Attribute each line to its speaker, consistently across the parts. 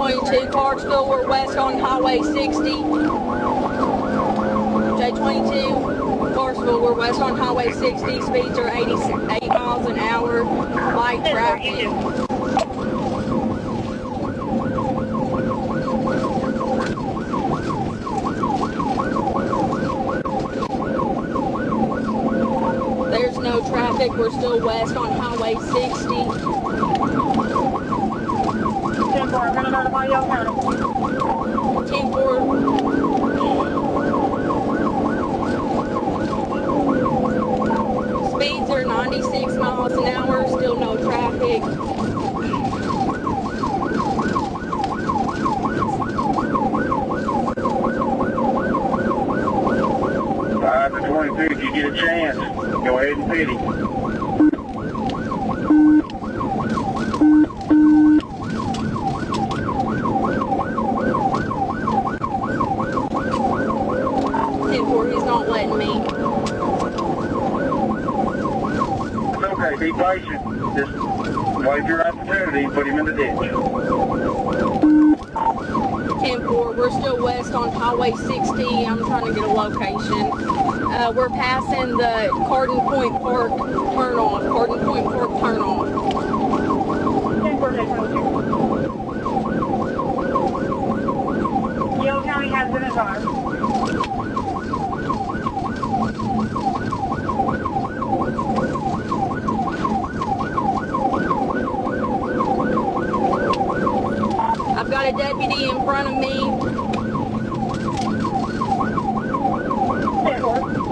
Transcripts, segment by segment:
Speaker 1: J22 Clarksville, we're west on Highway 60. J22 Clarksville, we're west on Highway 60. Speeds are 88 miles an hour. Light traffic. There's no traffic. We're still west on Highway 60.
Speaker 2: 10-4, I'm going to notify Yale County.
Speaker 1: 10-4. Speeds are 96 miles an hour. Still no traffic.
Speaker 3: 5-22, if you get a chance, go ahead and pit him.
Speaker 1: He's not letting me.
Speaker 3: It's okay, be patient. Just wait your opportunity, put him in the ditch.
Speaker 1: 10-4, we're still west on Highway 60. I'm trying to get a location. We're passing the Cardin Point Park turnoff. Cardin Point Park turnoff.
Speaker 2: 10-4, Yale County has been advised.
Speaker 1: I've got a deputy in front of me.
Speaker 2: 10-4.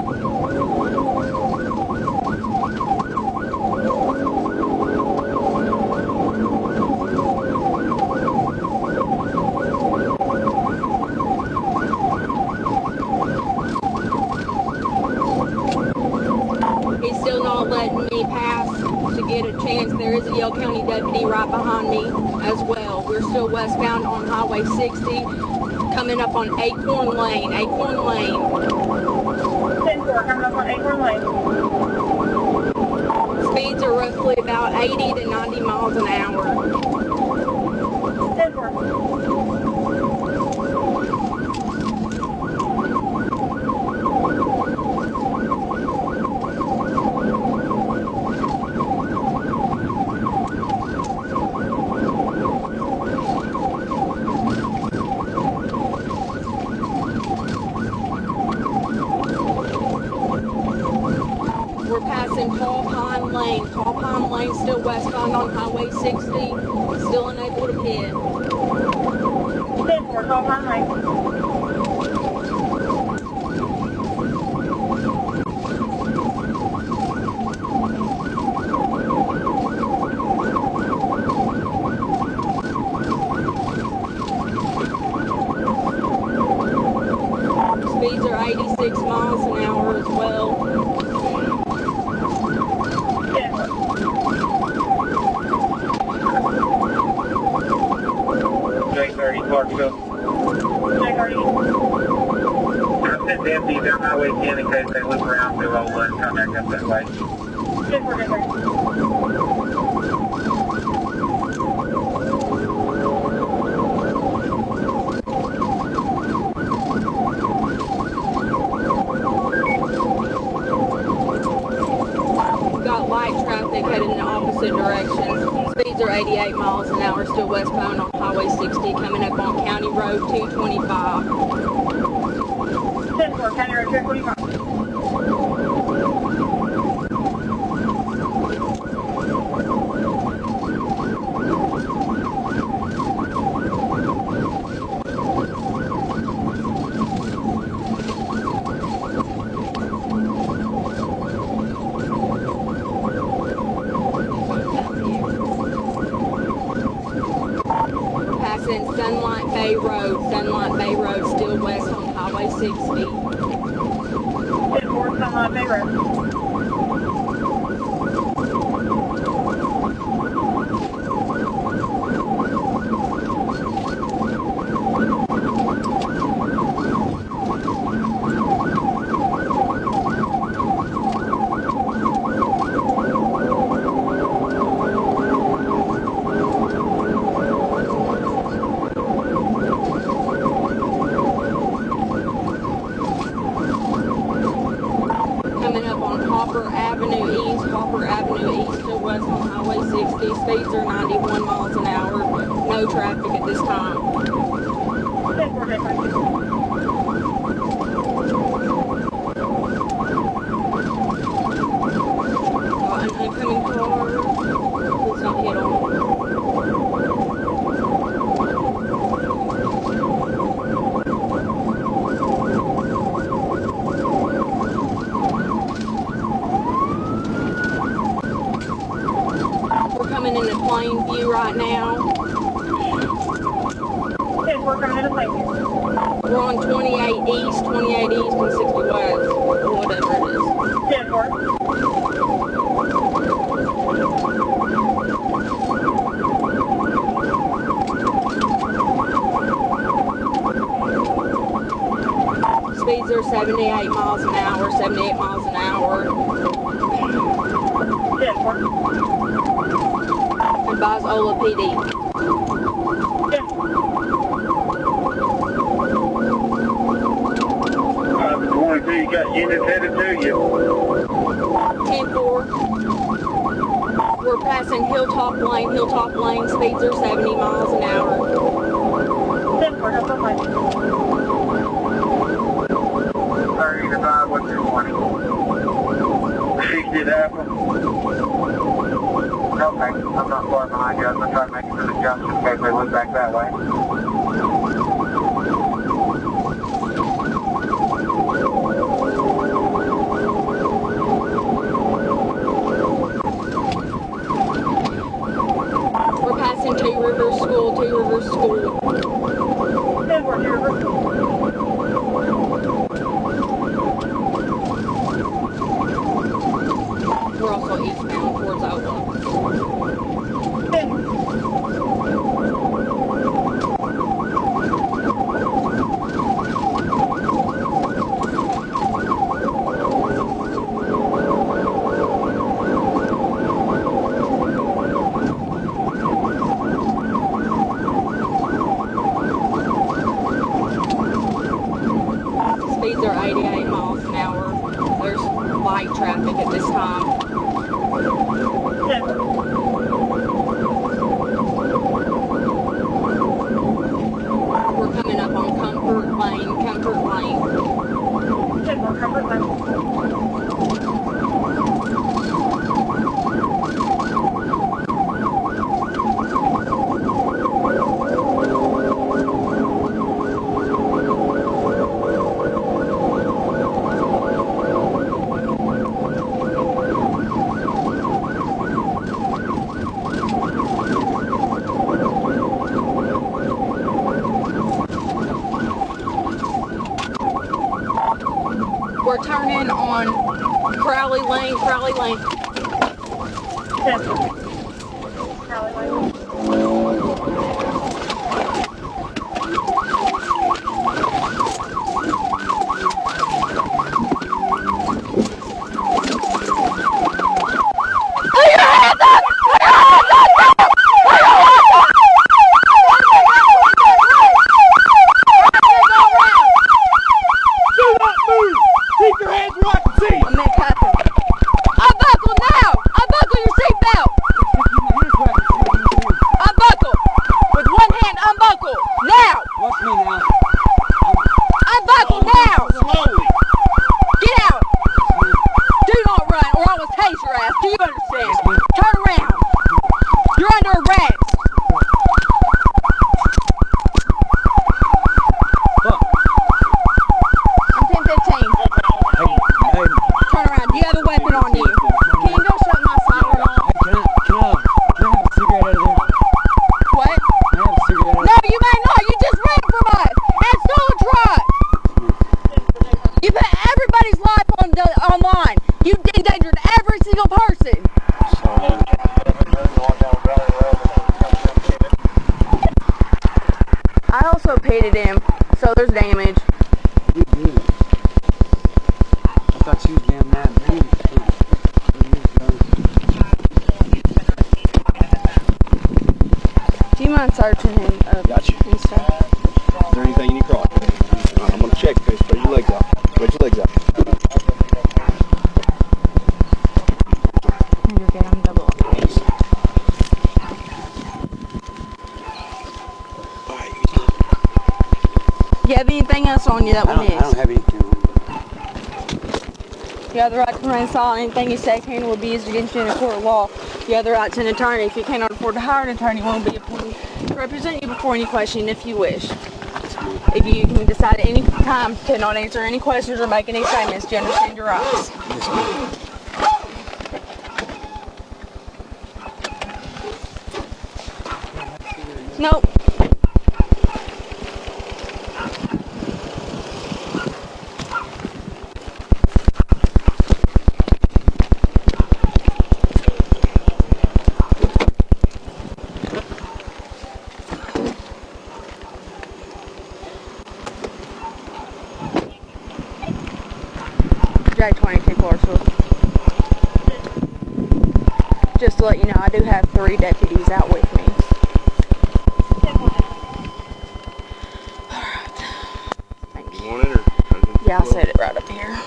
Speaker 1: He's still not letting me pass to get a chance. There is a Yale County deputy right behind me as well. We're still westbound on Highway 60, coming up on Acorn Lane. Acorn Lane.
Speaker 2: 10-4, coming up on Acorn Lane.
Speaker 1: Speeds are roughly about 80 to 90 miles an hour.
Speaker 2: 10-4.
Speaker 1: We're passing Tall Pine Lane. Tall Pine Lane still westbound on Highway 60. Still unable to pit.
Speaker 2: 10-4, Tall Pine Lane.
Speaker 1: Speeds are 86 miles an hour as well.
Speaker 2: 10-4.
Speaker 3: J30 Clarksville.
Speaker 2: J30.
Speaker 3: I sent deputies down Highway 10 in case they look around through all one and come back up that way.
Speaker 2: 10-4, J30.
Speaker 1: We've got light traffic heading in the opposite direction. Speeds are 88 miles an hour, still westbound on Highway 60, coming up on County Road 225.
Speaker 2: 10-4, County Road 225.
Speaker 1: Passing Sunlight Bay Road. Sunlight Bay Road still west on Highway 60.
Speaker 2: 10-4, Sunlight Bay Road.
Speaker 1: Avenue East, Hopper Avenue East to west on Highway 60. Speeds are 91 miles an hour. No traffic at this time.
Speaker 2: 10-4, take 5.
Speaker 1: An oncoming car. Please don't hit on. We're coming into plain view right now.
Speaker 2: 10-4, coming into Plainview.
Speaker 1: We're on 28 East, 28 East, and 60 West, or whatever it is.
Speaker 2: 10-4.
Speaker 1: Speeds are 78 miles an hour, 78 miles an hour.
Speaker 2: 10-4.
Speaker 1: Advise Ola PD.
Speaker 2: 10.
Speaker 3: 22, you got units headed to you.
Speaker 1: 10-4. We're passing Hilltop Lane, speeds are 70 miles an hour.
Speaker 2: 10-4, no problem.
Speaker 3: 30 to 5, what's your 20? 60 to Apple. Okay, I'm not far behind you. I'm going to try to make it to the junction in case they look back that way.
Speaker 1: We're passing Two Rivers School.
Speaker 2: 10-4, 2 Rivers.
Speaker 1: We're also eastbound towards Ola.
Speaker 2: 10.
Speaker 1: Speeds are 88 miles an hour. There's light traffic at this time.
Speaker 2: 10.
Speaker 1: We're coming up on Comfort Lane.
Speaker 2: 10-4, Comfort Lane.
Speaker 1: We're turning on Crowley Lane.
Speaker 2: 10-4. Crowley Lane.
Speaker 1: Unbuckle now! Unbuckle your seatbelt! Unbuckle! With one hand, unbuckle! Now!
Speaker 4: Watch me now.
Speaker 1: Unbuckle now!
Speaker 4: Slowly.
Speaker 1: Get out! Do not run or I will tase your ass. Do you understand? Turn around! You're under arrest!
Speaker 4: Fuck.
Speaker 1: I'm 1015.
Speaker 4: Hey,
Speaker 1: Turn around. Do you have a weapon on you? Can you go shut my siren off?
Speaker 4: can I have a cigarette out of there?
Speaker 1: What?
Speaker 4: Can I have a cigarette out of
Speaker 1: No, you may not. You just ran from us and stole a truck. You put everybody's life online. You endangered every single person. I also pitted him, so there's damage.
Speaker 4: there? I thought she was damn mad at me.
Speaker 1: Do you mind searching him up
Speaker 5: Got you.
Speaker 1: and stuff?
Speaker 5: Is there anything you need caught? I'm gonna check. Okay, spread your legs out. Spread your legs out.
Speaker 1: You're good. I'm double up. You have anything else on you that we missed?
Speaker 4: I don't have anything on me.
Speaker 1: You have the right to remain silent. Anything you say can will be used against you in a court of law. You have the right to an attorney. If you cannot afford to hire an attorney, one will be appointed to represent you before any question if you wish. If you can decide at any time to not answer any questions or make any statements, do you understand your rights?
Speaker 4: Yes, ma'am.
Speaker 1: Nope. J22 parcel. Just to let you know, I do have 3 deputies out with me. Thank you.
Speaker 5: You want it or?
Speaker 1: Yeah, I'll set it right up here.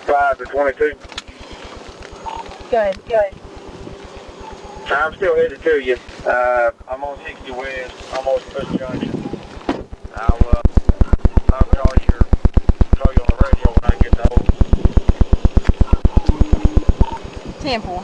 Speaker 3: Five to 22.
Speaker 1: Go ahead.
Speaker 3: I'm still headed to you. I'm on 60 West, almost Bush Junction. I'll call you on the radio when I get to home.
Speaker 1: 10-4.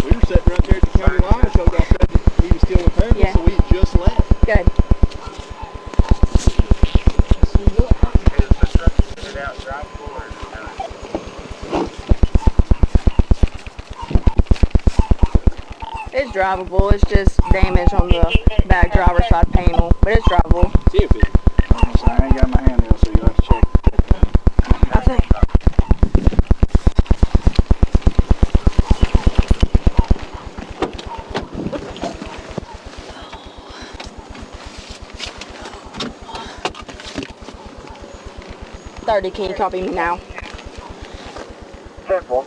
Speaker 5: We were sitting right there at the county line until y'all said that he was still in Paris,
Speaker 1: Yeah.
Speaker 5: so we just left.
Speaker 1: Good.
Speaker 3: Is the truck fitted out drivable or
Speaker 1: It's drivable. It's just damage on the back driver's side panel, but it's drivable.
Speaker 5: See if it.
Speaker 4: I ain't got my hand out, so you'll have to check.
Speaker 1: I think. Can you copy me now?
Speaker 3: 10-4.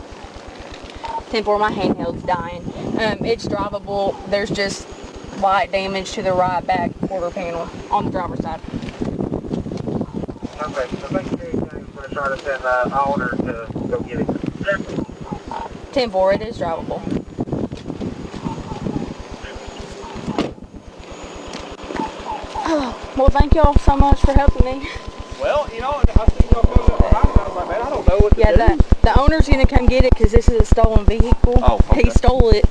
Speaker 1: 10-4, my handheld's dying. It's drivable. There's just light damage to the right back quarter panel on the driver's side.
Speaker 3: Okay, so thank you very much. I'm going to try to send an owner to go get it.
Speaker 1: 10-4, it is drivable. Well, thank y'all so much for helping me.
Speaker 5: Well, you know, I see y'all coming up behind me. I was like, man, I don't know what to
Speaker 1: Yeah,
Speaker 5: do.
Speaker 1: the owner's gonna come get it because this is a stolen vehicle.
Speaker 5: Oh, okay.
Speaker 1: He stole it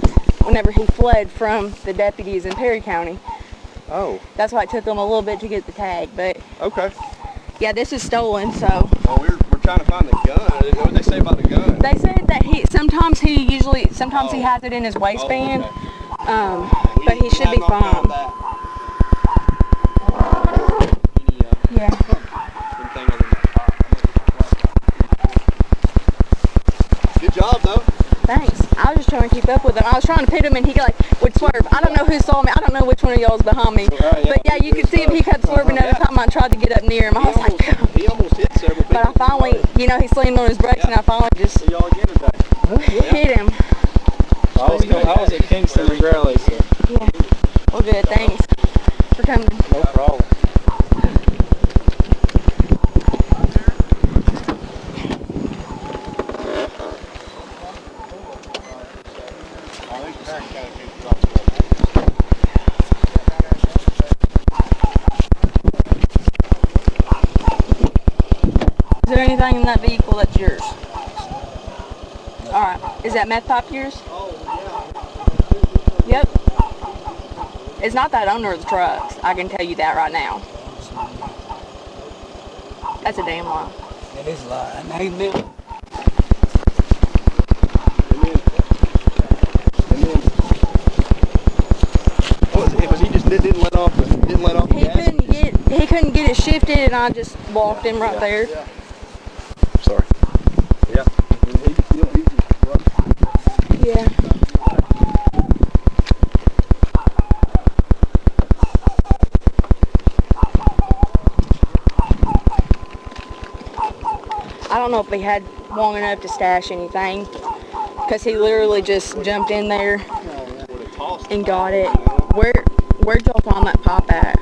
Speaker 1: whenever he fled from the deputies in Perry County.
Speaker 5: Oh,
Speaker 1: That's why it took him a little bit to get the tag. But
Speaker 5: okay.
Speaker 1: yeah, this is stolen. So
Speaker 5: Well, we're trying to find the gun. What did they say about the gun?
Speaker 1: they said that sometimes he
Speaker 5: Oh.
Speaker 1: has it in his waistband.
Speaker 5: Oh,
Speaker 1: But he should be fine. Yeah.
Speaker 5: Good job, though.
Speaker 1: Thanks. I was just trying to keep up with him. I was trying to pit him and he would swerve. I don't know who saw me. I don't know which one of y'all was behind me. But yeah, you could see him. He kept swerving every time I tried to get up near him. I was like,
Speaker 5: He almost hit several people.
Speaker 1: but I finally, he slammed on his brakes and I finally just
Speaker 5: See y'all again today.
Speaker 1: hit him.
Speaker 6: I was at Kingston and Growley, so
Speaker 1: Yeah. Well, good. Thanks for coming.
Speaker 6: no problem.
Speaker 1: Is there anything in that vehicle that's yours? All right. Is that meth pipe yours? Yep. It's not that owner of the trucks. I can tell you that right now. That's a damn lie.
Speaker 4: It is a lie. And ain't been.
Speaker 5: What was it? Was he just didn't let off the
Speaker 1: He
Speaker 5: gas?
Speaker 1: couldn't get it shifted and I just walked him right there.
Speaker 7: Sorry. Yeah.
Speaker 1: Yeah. I don't know if he had long enough to stash anything, because he literally just jumped in there and got it. Where'd y'all find that pop at?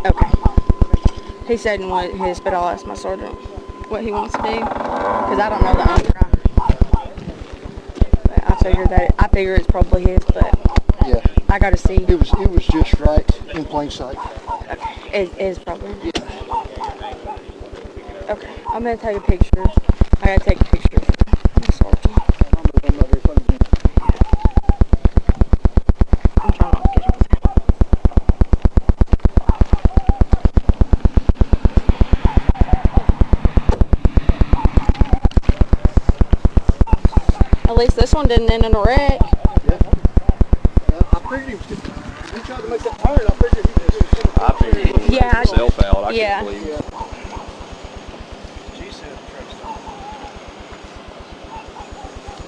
Speaker 1: Okay. He said in his, but I'll ask my sergeant what he wants to do, because I don't know the owner. I figure it's probably his, but
Speaker 8: Yeah.
Speaker 1: I gotta see.
Speaker 8: It was just right in plain sight.
Speaker 1: Okay. It is probably.
Speaker 8: Yeah.
Speaker 1: Okay, I'm gonna take a picture. I gotta take a picture for the sergeant. I'm trying not to get him. At least this one didn't end in a wreck.
Speaker 8: Yeah. I figured he tried to make that turn. I figured he was
Speaker 7: I figured he was
Speaker 1: Yeah.
Speaker 7: himself out. I
Speaker 1: Yeah.
Speaker 7: couldn't believe it.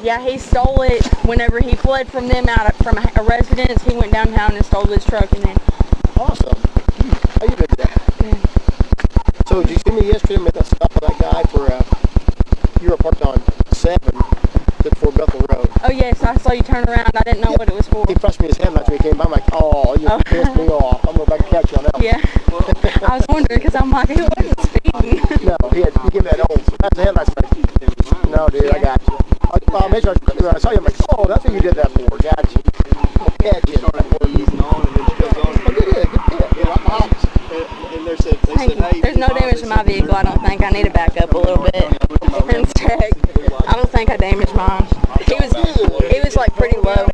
Speaker 1: Yeah, he stole it whenever he fled from them from a residence. He went downtown and stole his truck and then.
Speaker 8: awesome. How you been today?
Speaker 1: Yeah.
Speaker 8: So did you see me yesterday make that stop with that guy for you were parked on 7 before Bethel Road.
Speaker 1: Oh yes, I saw you turn around. I didn't know what it was for.
Speaker 8: He flashed me his headlights when he came by. I'm like, oh, you pissed me off. I'm going back and catch you on that one.
Speaker 1: Yeah. I was wondering because I'm like, he wasn't speeding.
Speaker 8: No, he gave me that old flash the headlights. No, dude, I got you. I saw you. I'm like, oh, that's what you did that for. Got you. Catch you.
Speaker 1: There's no damage to my vehicle. I don't think. I need to back up a little bit and check. I don't think I damaged mine. He was like pretty low.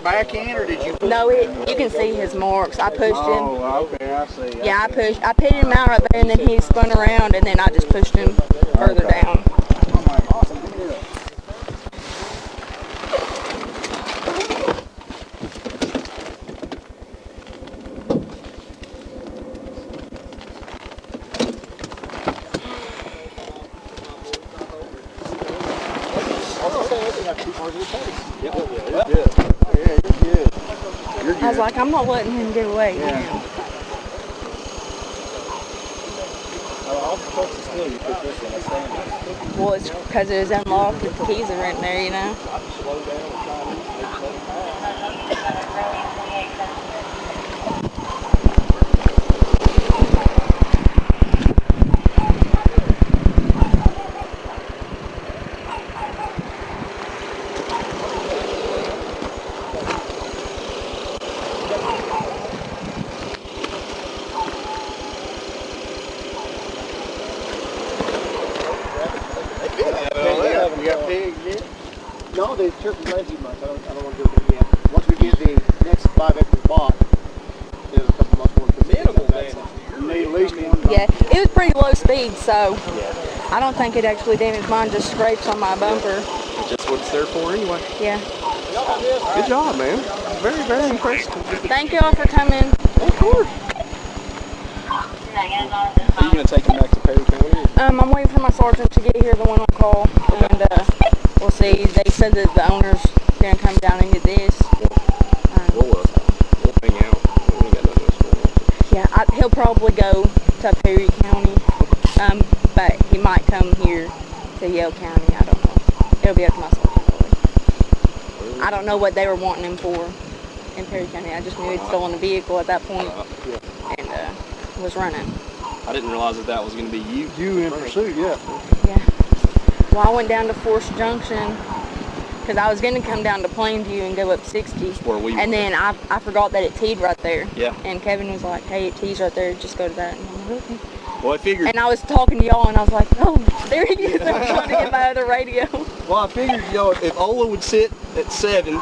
Speaker 8: Back in, or did you?
Speaker 1: No, you can see his marks. I pushed him.
Speaker 4: Oh, okay, I see.
Speaker 1: Yeah, I pitted him out right there, and then he spun around, and then I just pushed him further down. I was like, I'm not letting him get away.
Speaker 4: Yeah.
Speaker 1: Well, it's because it was unlocked. The keys are in there, you know.
Speaker 8: You got pigs yet? No, the turkey lazy months. I don't want to do it yet. Once we get the next 5 acres bought, there's a couple months worth of minimal damage. You need at least one.
Speaker 1: Yeah, it was pretty low speed, so I don't think it actually damaged mine. Just scrapes on my bumper.
Speaker 7: Just what it's there for anyway.
Speaker 1: Yeah.
Speaker 7: Good job, man. Very, very impressed.
Speaker 1: Thank y'all for coming.
Speaker 7: Of course. Are you going to take him back to Perry County?
Speaker 1: I'm waiting for my sergeant to get here, the one on call, and we'll see. They said that the owner's gonna come down and get this.
Speaker 7: We'll hang out. We ain't got nothing else going on.
Speaker 1: Yeah, he'll probably go to Perry County, but he might come here to Yale County. I don't know. It'll be up to my sergeant. Really. I don't know what they were wanting him for in Perry County. I just knew he'd stolen a vehicle at that point and was running.
Speaker 7: I didn't realize that was going to be you.
Speaker 8: You in pursuit, yeah.
Speaker 1: Yeah. Well, I went down to Forest Junction because I was going to come down to Plainview and go up 60.
Speaker 7: Where we were.
Speaker 1: And then I forgot that it teed right there.
Speaker 7: Yeah.
Speaker 1: And Kevin was like, hey, it tees right there. Just go to that. And I'm like, okay.
Speaker 7: Well, I figured.
Speaker 1: And I was talking to y'all, and I was like, oh, there he is. I'm trying to get my other radio.
Speaker 7: Well, I figured, if Ola would sit at 7,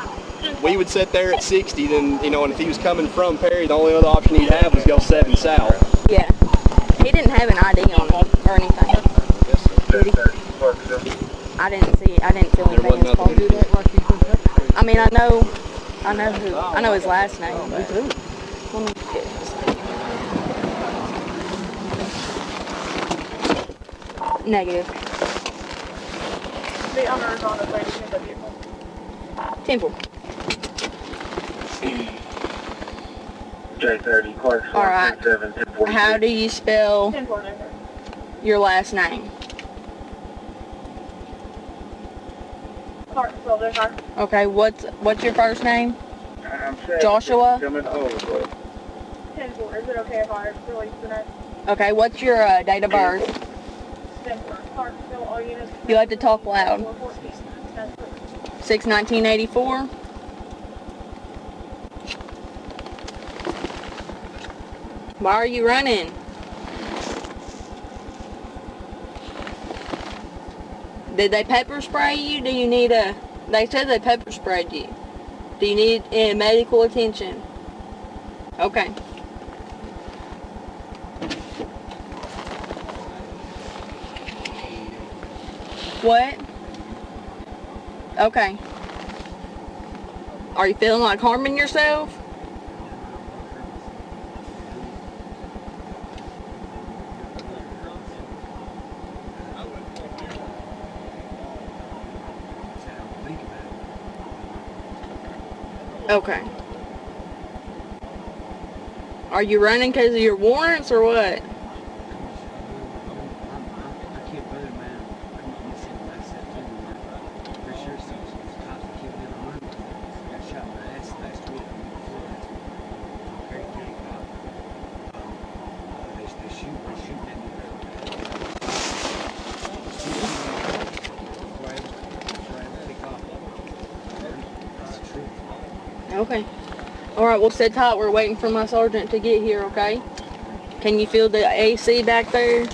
Speaker 7: we would sit there at 60, then, and if he was coming from Perry, the only other option he'd have was go 7 south.
Speaker 1: Yeah. He didn't have an ID on him or anything. Did he? I didn't feel anything in his pocket. I mean, I know his last name. Me too. Let me get his name. Negative.
Speaker 2: The owner is on his way to get the vehicle.
Speaker 1: Temple.
Speaker 3: J30, Clark,
Speaker 1: All right.
Speaker 3: 7, 1046.
Speaker 1: How do you spell
Speaker 2: 1049.
Speaker 1: your last name?
Speaker 2: Clarksville, there's our
Speaker 1: Okay, what's your first name?
Speaker 3: I'm saying
Speaker 1: Joshua?
Speaker 3: coming over.
Speaker 2: 10-4. Is it okay if I release the next?
Speaker 1: Okay, what's your date of birth?
Speaker 2: 10-4. Clarksville, all units.
Speaker 1: You have to talk loud.
Speaker 2: 414. 10-4.
Speaker 1: 6/1984. Why are you running? Did they pepper spray you? Do you need a... They said they pepper sprayed you. Do you need medical attention? Okay. What? Okay. Are you feeling like harming yourself? Okay. Are you running because of your warrants or what? Okay. Alright, well sit tight. We're waiting for my sergeant to get here, okay? Can you feel the AC back there?